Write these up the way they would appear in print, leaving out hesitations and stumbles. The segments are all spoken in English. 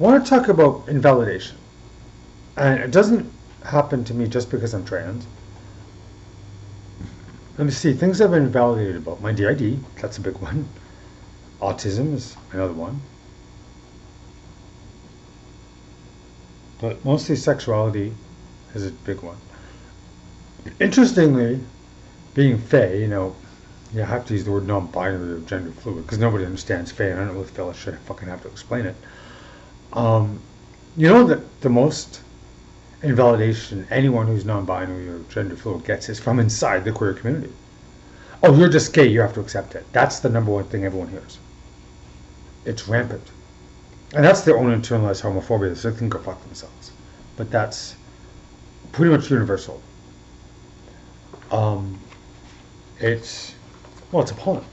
want to talk about invalidation. And it doesn't happen to me just because I'm trans. Let me see, things I've been invalidated about. My DID, that's a big one. Autism is another one. But mostly sexuality is a big one. Interestingly, being fey, you have to use the word non-binary or gender fluid because nobody understands fey, and I don't really feel I should fucking have to explain it. You know that the most invalidation anyone who's non-binary or gender fluid gets is from inside the queer community. Oh, you're just gay, you have to accept it. That's the number one thing everyone hears. It's rampant. And that's their own internalized homophobia, so they can go fuck themselves. But that's pretty much universal. It's appalling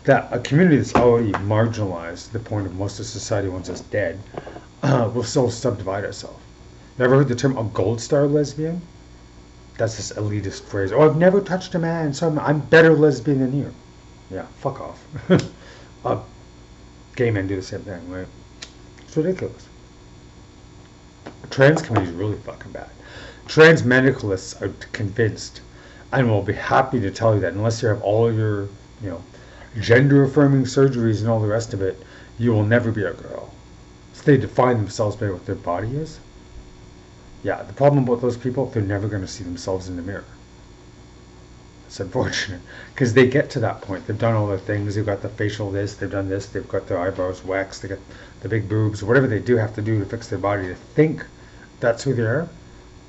that a community that's already marginalized to the point of most of society wants us dead will still subdivide ourselves. Never heard the term a gold star lesbian? That's this elitist phrase. Oh, I've never touched a man, so I'm better lesbian than you. Yeah, fuck off. Gay men do the same thing, right? It's ridiculous. Trans community is really fucking bad. Trans medicalists are convinced, and will be happy to tell you that unless you have all your, gender-affirming surgeries and all the rest of it, you will never be a girl. So they define themselves by what their body is. Yeah, the problem about those people, they're never going to see themselves in the mirror. It's unfortunate, because they get to that point. They've done all their things. They've got the facial this, they've done this, they've got their eyebrows waxed, they got the big boobs, whatever they do have to do to fix their body to think that's who they are,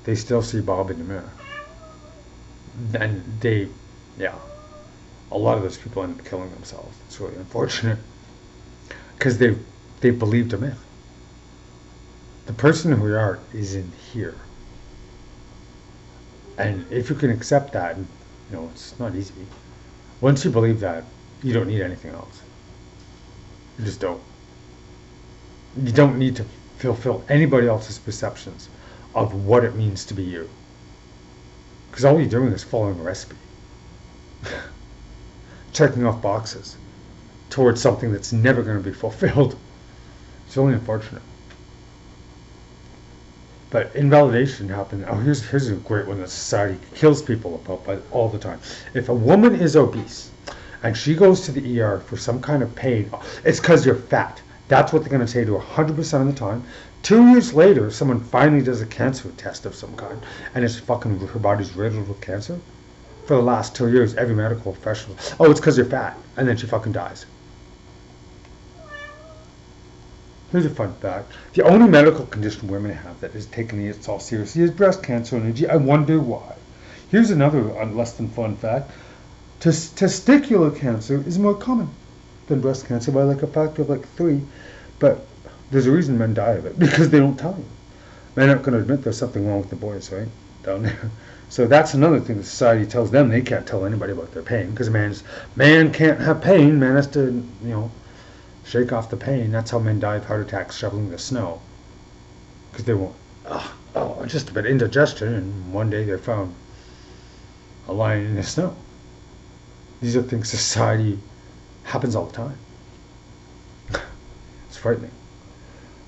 they still see Bob in the mirror. And a lot of those people end up killing themselves. It's really unfortunate, because they believed a myth. The person who we are is in here. And if you can accept that, it's not easy. Once you believe that, you don't need anything else. You just don't. You don't need to fulfill anybody else's perceptions of what it means to be you. Because all you're doing is following a recipe. Checking off boxes towards something that's never going to be fulfilled. It's really unfortunate. But invalidation happened. Oh, here's a great one that society kills people about all the time. If a woman is obese and she goes to the ER for some kind of pain, it's because you're fat. That's what they're going to say to her 100% of the time. 2 years later, someone finally does a cancer test of some kind, and it's fucking her body's riddled with cancer. For the last 2 years, every medical professional, it's because you're fat, and then she fucking dies. Here's a fun fact. The only medical condition women have that is taken it all seriously is breast cancer, and I wonder why. Here's another less than fun fact. Testicular cancer is more common than breast cancer by like a factor of 3, but there's a reason men die of it, because they don't tell you. Men aren't going to admit there's something wrong with the boys, right? Down there. So that's another thing that society tells them. They can't tell anybody about their pain, because man can't have pain. Man has to, shake off the pain. That's how men die of heart attacks shoveling the snow. Because they won't, just a bit of indigestion, and one day they're found lying in the snow. These are things society happens all the time. It's frightening.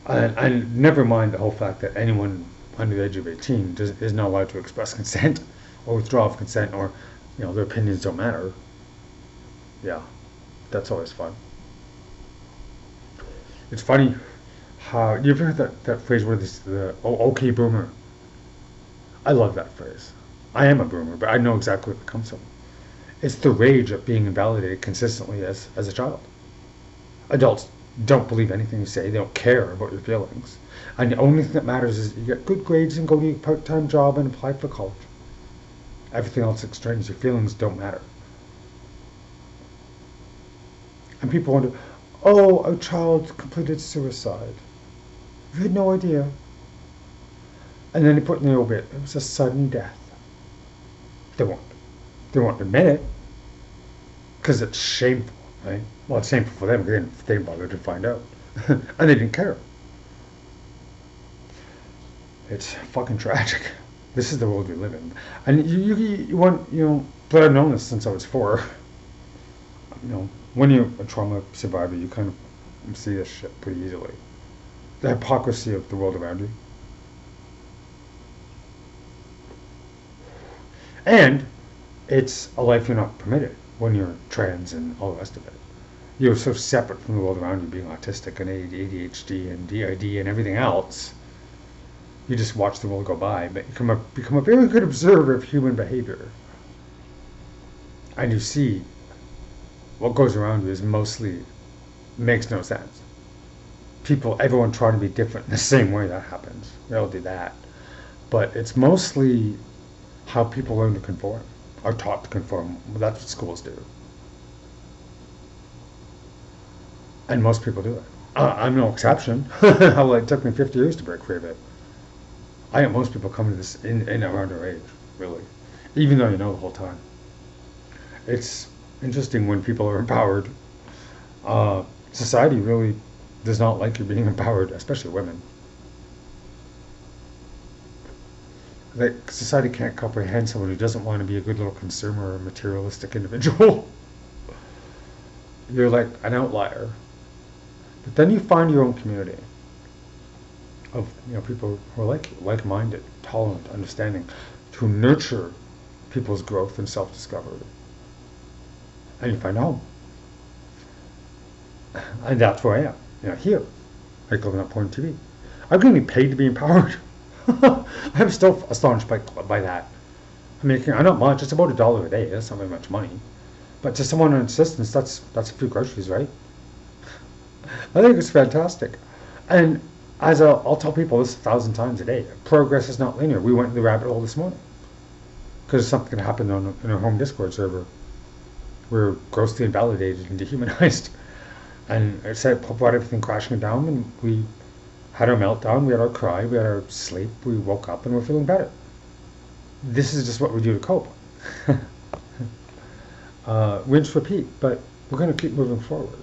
And never mind the whole fact that anyone under the age of 18 is not allowed to express consent or withdraw of consent, or their opinions don't matter. Yeah, that's always fun. It's funny how you ever heard that phrase where okay boomer. I love that phrase. I am a boomer, but I know exactly where it comes from. It's the rage at being invalidated consistently as a child. Adults don't believe anything you say. They don't care about your feelings. And the only thing that matters is you get good grades and go to a part-time job and apply for college. Everything else is strange. Your feelings don't matter. And people wonder, a child completed suicide. You had no idea. And then they put in the obit, it was a sudden death. They won't admit it, because it's shameful, right? Well, it's shameful for them because they didn't bother to find out. And they didn't care. It's fucking tragic. This is the world we live in. And you want, but I've known this since I was 4. When you're a trauma survivor, you kind of see this shit pretty easily. the hypocrisy of the world around you. And it's a life you're not permitted when you're trans and all the rest of it. You're so separate from the world around you, being autistic and ADHD and DID and everything else. You just watch the world go by, but you become a very good observer of human behavior. And you see what goes around you is mostly makes no sense. Everyone trying to be different in the same way. That happens. We all do that. But it's mostly how people learn to conform, are taught to conform. Well, that's what schools do. And most people do it. I'm no exception. It took me 50 years to break free of it. I think most people come to this in around our age, really. Even though you know the whole time. It's interesting when people are empowered. Society really does not like you being empowered, especially women. Society can't comprehend someone who doesn't want to be a good little consumer or materialistic individual. You're like an outlier. But then you find your own community of people who are like-minded, tolerant, understanding, to nurture people's growth and self-discovery. And you find home. And that's where I am. Here, like looking at porn TV. I'm getting paid to be empowered. I'm still astonished by that. I'm not much. It's about $1 a day. That's not very much money. But to someone on assistance, that's a few groceries, right? I think it's fantastic. And I'll tell people this 1,000 times a day. Progress is not linear. We went in the rabbit hole this morning because something happened in our home Discord server. We were grossly invalidated and dehumanized. And it brought everything crashing down, and we had our meltdown, we had our cry, we had our sleep, we woke up and we're feeling better. This is just what we do to cope. Rinse, repeat, but we're going to keep moving forward.